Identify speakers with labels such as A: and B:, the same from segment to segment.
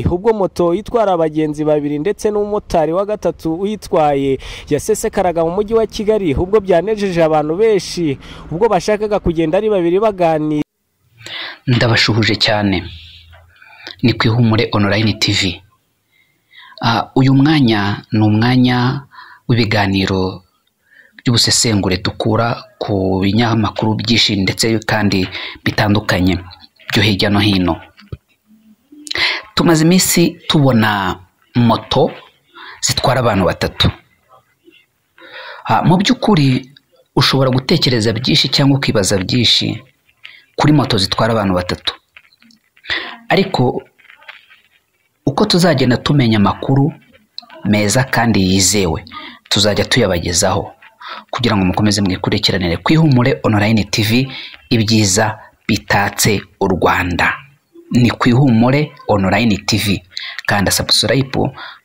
A: Kigali ubwo moto itwara abagenzi babiri ndetse n'umumotari wa gatatu uyitwaye yasesekaraga mu mujyi wa Kigali ubwo byanejeje abantu benshi ubwo bashakaga kugenda ari babiri baganira.
B: Ndabashuhuje cyane ni ku Ihumure Online TV. Uyu mwanya ni umwanya w'ibiganiro by'ubusesengure dukura ku binyamakuru byinshi ndetse kandi bitandukanye byo hirya no hino. Tumaze iminsi tubona moto zitwara abantu batatu. Mu by'ukuri ushobora gutekereza byinshi cyangwa ukibaza byinshi kuri moto zitwara abantu batatu, ariko uko tuzagenda tumenya amakuru meza kandi yizewe tuzajya tuyabagezaho kugira ngo mukomeze mwikurikiranire ku Ihumure Online TV ibyiza bitatse u Rwanda. Ni ku Ihumure Online TV, kanda subscribe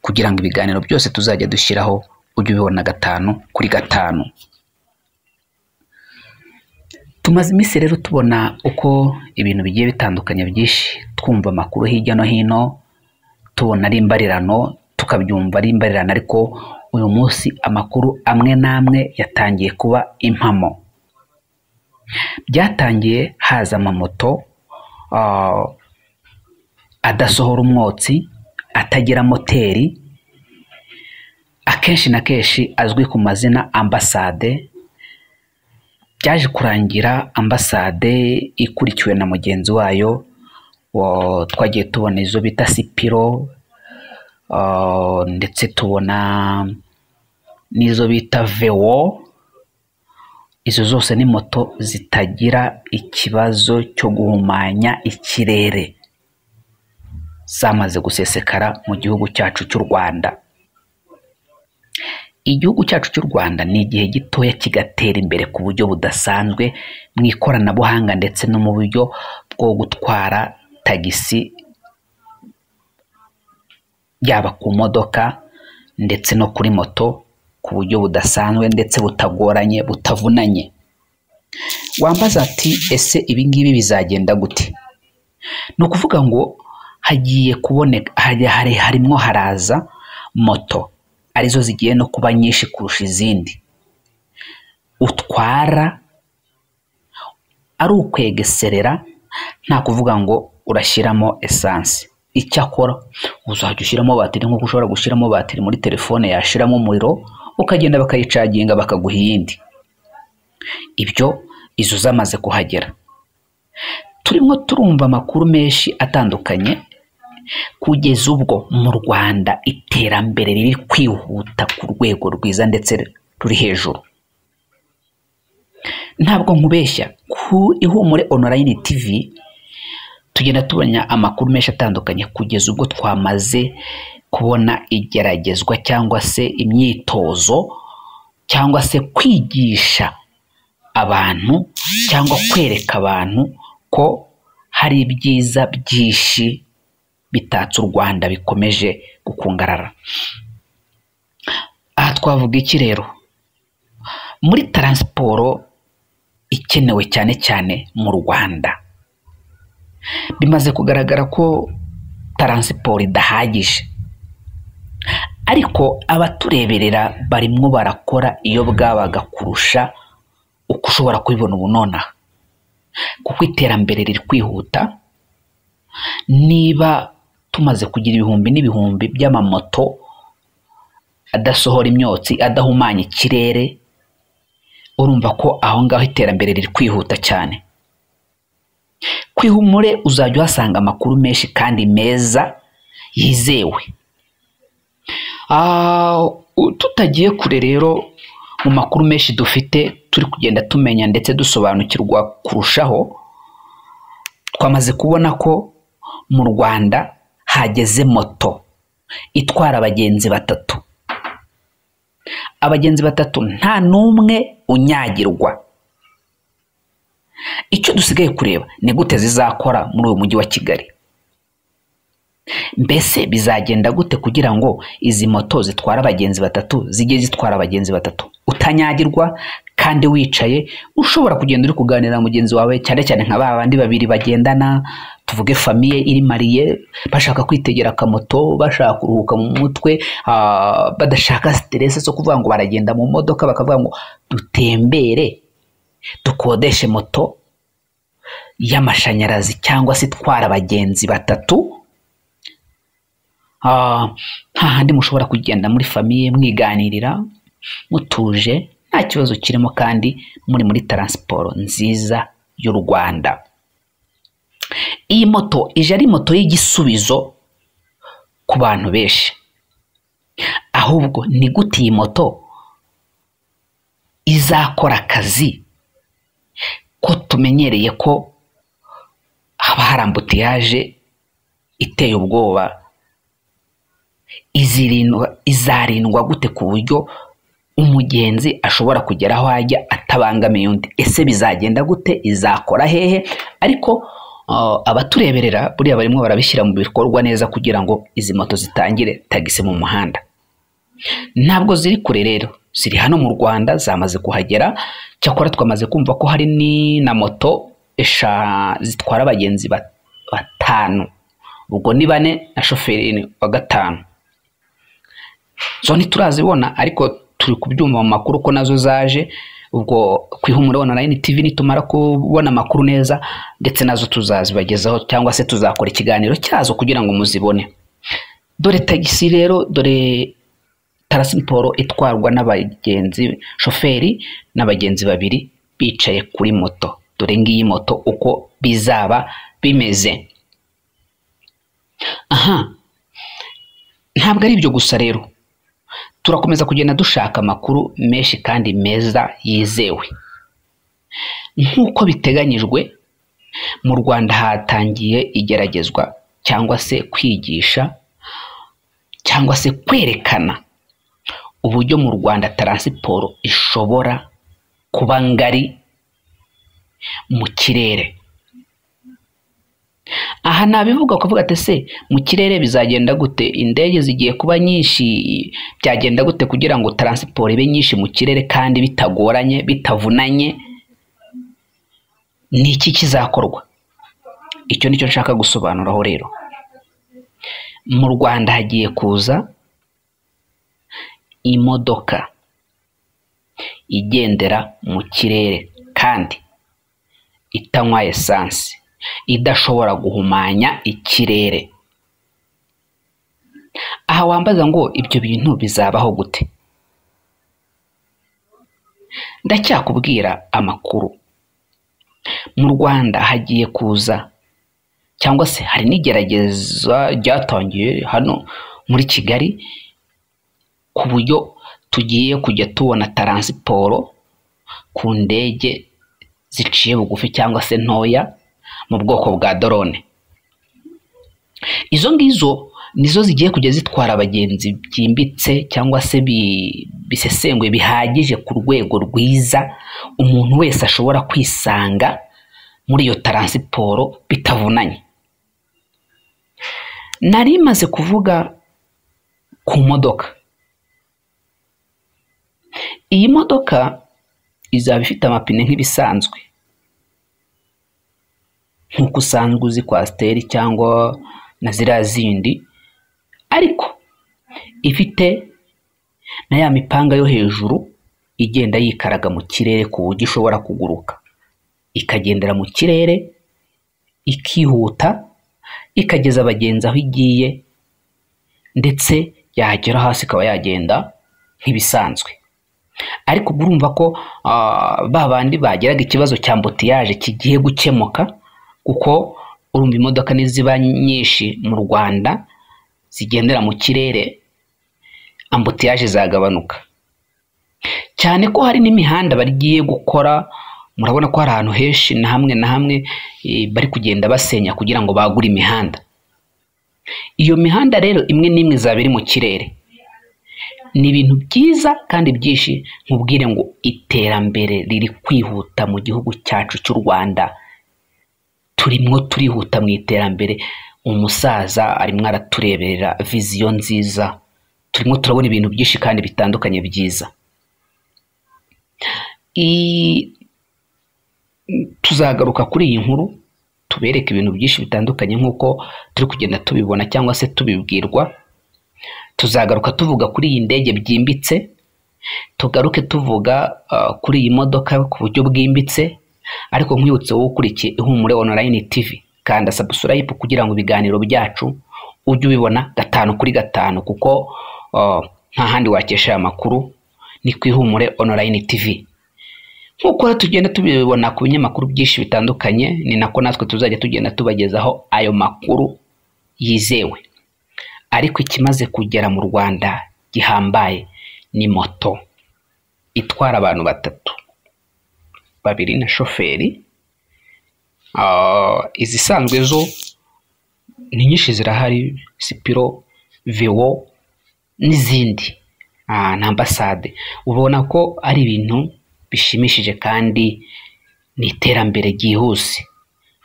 B: kugira ngo ibiganiro byose tuzajya dushyiraho ujye ubibona 5 kuri 5. Tumaze iminsi rero tubona uko ibintu bigiye bitandukanye byinshi, twumva amakuru hirya no hino, tubona ari imbarirano, tukabyumva ari imbarirano, ariko uyu munsi amakuru amwe namwe yatangiye kuba impamo. Byatangiye haza amamoto adasohora umwotsi, atagira moteri, akenshi na kenshi azwi ku mazina ambasade. Byaje kurangira ambasade ikurikiwe na mugenzi wayo, twagiye tubona izo bita Sipiro, ndetse tubona n'izo bita Vewo. Izo zose ni moto zitagira ikibazo cyo guhumanya ikirere, zamaze gusesekara mu gihugu cyacu cy'u Rwanda. Igihugu cyacu cy'u Rwanda ni igihe gitoya kigatera imbere ku buryo budasanzwe mu ikoranabuhanga ndetse no mu buryo bwo gutwara tagisi, yaba ku modoka ndetse no kuri moto, ku buryo budasanzwe ndetse butagoranye, butavunanye. Wambaza ati ese ibi ngibi bizagenda gute? Ni ukuvuga ngo hagiye kuboneka harimo haraza moto arizo zigiye no kuba nyinshi kurusha izindi, utwara ari ukwegeserera, nta kuvuga ngo urashyiramo essence. Icyakora uzajya ushyiramo batiri nk'uko ushobora gushyiramo batiri muri telefone yashiramo umuriro ukagenda bakayicaginga bakaguha iyindi. Ibyo izo zamaze kuhagera. Turimo turumva amakuru menshi atandukanye kugeza ubwo mu Rwanda iterambere riri kwihuta ku rwego rwiza ndetse ruri hejuru. Ntabwo nkubeshya, ku Ihumure Online TV tugenda tubona amakuru menshi atandukanye kugeza ubwo twamaze kubona igeragezwa cyangwa se imyitozo cyangwa se kwigisha abantu cyangwa kwereka abantu ko hari ibyiza byinshi bitatse u Rwanda bikomeje gukungarara. Aha twavuga iki rero? Muri transport ikenewe cyane cyane mu Rwanda, bimaze kugaragara ko transport idahagije, ariko abatureberera barimo barakora iyo bwabaga kurusha uko ushobora kubibona ubu nonaha, kuko iterambere riri kwihuta. Niba tumaze kugira ibihumbi n'ibihumbi by'amamoto adasohora imyotsi, adahumanya ikirere, urumva ko aho ngaho iterambere riri kwihuta cyane. Ku Ihumure uzajya uhasanga amakuru menshi kandi meza yizewe. Tutagiye kure rero, mu makuru menshi dufite turi kugenda tumenya ndetse dusobanukirwa kurushaho, twamaze kubona ko mu Rwanda hageze moto itwara abagenzi batatu. Abagenzi batatu nta n'umwe unyagirwa. Icyo dusigaye kureba ni gute zizakora muri uyu mujyi wa Kigali. Mbese bizagenda gute kugira ngo izi moto zitwara abagenzi batatu zijye zitwara abagenzi batatu utanyagirwa kandi wicaye, ushobora kugenda uri kuganira na mugenzi wawe, cyane cyane nka babandi babiri bagendana, tuvuge famiye iri mariye bashaka kwitegera akamoto, bashaka kuruhuka mu mutwe, badashaka stress zo kuvuga ngo baragenda mu modoka bakavuga ngo dutembere dukodeshe moto y'amashanyarazi cyangwa se itwara abagenzi batatu. Hahandi mushobora kugenda muri famiye mwiganirira mutuje nta kibazo kirimo kandi muri transport nziza y'u Rwanda. Iyi moto ije ari moto y'igisubizo ku bantu benshi. Ahubwo ni gute iyi moto izakora akazi ko tumenyereye ko haba hari ambutiyaje iteye ubwoba, izarindwa gute ku buryo umugenzi ashobora kugera aho ajya atabangamiye undi? Ese bizagenda gute? Izakora hehe? Ariko abatureberera buriya barimo barabishyira mu bikorwa neza kugira ngo izi moto zitangire tagisi mu muhanda. Ntabwo ziri kure rero, ziri hano mu Rwanda, zamaze kuhagera. Cyakora twamaze kumva ko hari ni na moto zitwara abagenzi batanu, ubwo ni 4 na shoferi wa 5. Zo ntiturazibona ariko turi kubyumva mu makuru ko nazo zaje. Ubwo kwihumura online TV nitumara kubona amakuru neza ndetse nazo tuzazibagezaho cyangwa se tuzakora ikiganiro cyazo kugira ngo muzibone. Dore tagisi rero, dore transport itwarwa n'abagenzi, shoferi n'abagenzi babiri bicaye kuri moto. Dore ngiyi moto uko bizaba bimeze. Ntabwo ari ibyo gusa rero, turakomeza kugenda dushaka amakuru menshi kandi meza yizewe. Nk'uko biteganyijwe, mu Rwanda hatangiye igeragezwa cyangwa se kwigisha cyangwa se kwerekana uburyo mu Rwanda transport ishobora kuba ngari mu kirere. Aha nabivuga ukavuga ati se mu kirere bizagenda gute? Indege zigiye kuba nyinshi, byagenda gute kugira ngo transport ibe nyinshi mu kirere kandi bitagoranye bitavunanye? Ni iki kizakorwa? Icyo nicyo nshaka gusobanuraho rero. Mu Rwanda hagiye kuza imodoka igendera mu kirere kandi itanywa essence, idashobora guhumanya ikirere. Aha wambaza ngo ibyo bintu bizabaho gute? Ndacyakubwira amakuru. Mu Rwanda hagiye kuza cyangwa se hari n'igerageza ryatangiye hano muri Kigali ku buryo tugiye kujya tubona transport ku ndege ziciye bugufi cyangwa se ntoya mu bwoko bwa drone. Izo ngizo nizo zigiye kujya zitwara abagenzi byimbitse cyangwa se bisesengwe bihagije ku rwego rwiza umuntu wese ashobora kwisanga muri iyo transport bitavunanye. Nari maze kuvuga ku modoka. Iyi modoka izaba ifite amapine nk'ibisanzwe, nk'uko usanzwe uzi Coaster cyangwa na ziriya zindi, ariko ifite na ya mipanga yo hejuru igenda yikaraga mu kirere ku buryo ishobora kuguruka ikagendera mu kirere, ikihuta, ikageza abagenzi aho igiye, ndetse yagera hasi ikaba yagenda nk'ibisanzwe. Ariko urumva ko babandi bageraga ikibazo cya ambutiyaje kigiye gukemuka, kuko urumva imodoka niziba nyinshi mu Rwanda zigendera mu kirere, ambutiyaje zagabanuka. Cyane ko hari n'imihanda bagiye gukora. Murabona ko hari ahantu henshi na hamwe bari kugenda basenya kugira ngo bagure imihanda. Iyo mihanda rero imwe n'imwe izaba iri mu kirere. Ni ibintu byiza kandi byinshi. Nkubwire ngo iterambere riri kwihuta mu gihugu cyacu cy'u Rwanda. Turimo turihuta mu iterambere. Umusaza arimo aratureberera vision nziza. Turimo turabona ibintu byinshi kandi bitandukanye byiza. Tuzagaruka kuri iyi nkuru tubereke ibintu byinshi bitandukanye nk'uko turi kugenda tubibona cyangwa se tubibwirwa. Tuzagaruka tuvuga kuri iyi ndege byimbitse, tugaruke tuvuga kuri iyi modoka ku buryo bwimbitse. Ariko nkwibutse wowe ukurikiye Ihumure Online TV, kanda subscribe kugira ngo ibiganiro byacu ujye ubibona 5 kuri 5, kuko nta handi wakesha amakuru ni ku Ihumure Online TV. Nk'uko tugenda tubibona ku binyamakuru byinshi bitandukanye, ni nako natwe tuzajya tugenda tubagezaho ayo makuru yizewe. Ariko ikimaze kugera mu Rwanda gihambaye ni moto itwara abantu 3, 2 na shoferi. Izisanzwe zo ni nyinshi zirahari, Sipiro, Vewo n'izindi na Ambasade. Ubona ko ari ibintu bishimishije kandi ni iterambere ryihuse,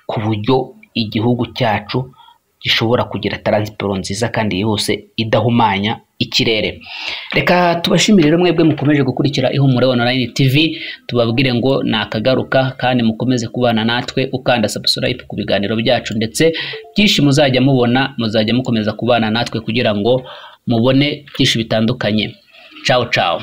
B: ku buryo igihugu cyacu gishobora kugira taransiporo nziza kandi yihuse idahumanya ikirere. Reka tubashimire rero mwebwe mukomeje gukurikira Ihumure Online TV, tubabwire ngo nakagaruka kandi mukomeze kubana natwe ukanda subscribe ku biganiro byacu, ndetse byinshi muzajya mubona, muzajya mukomeza kubana natwe kugira ngo mubone byinshi bitandukanye. Ciao ciao.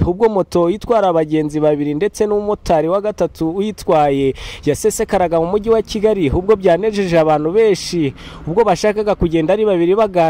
A: ubwo moto itwara abagenzi babiri ndetse n'umumotari wa gatatu uyitwaye yasesekaraga mu mujyi wa Kigali ubwo byanejeje abantu benshi ubwo bashakaga kugenda ari babiri baganira.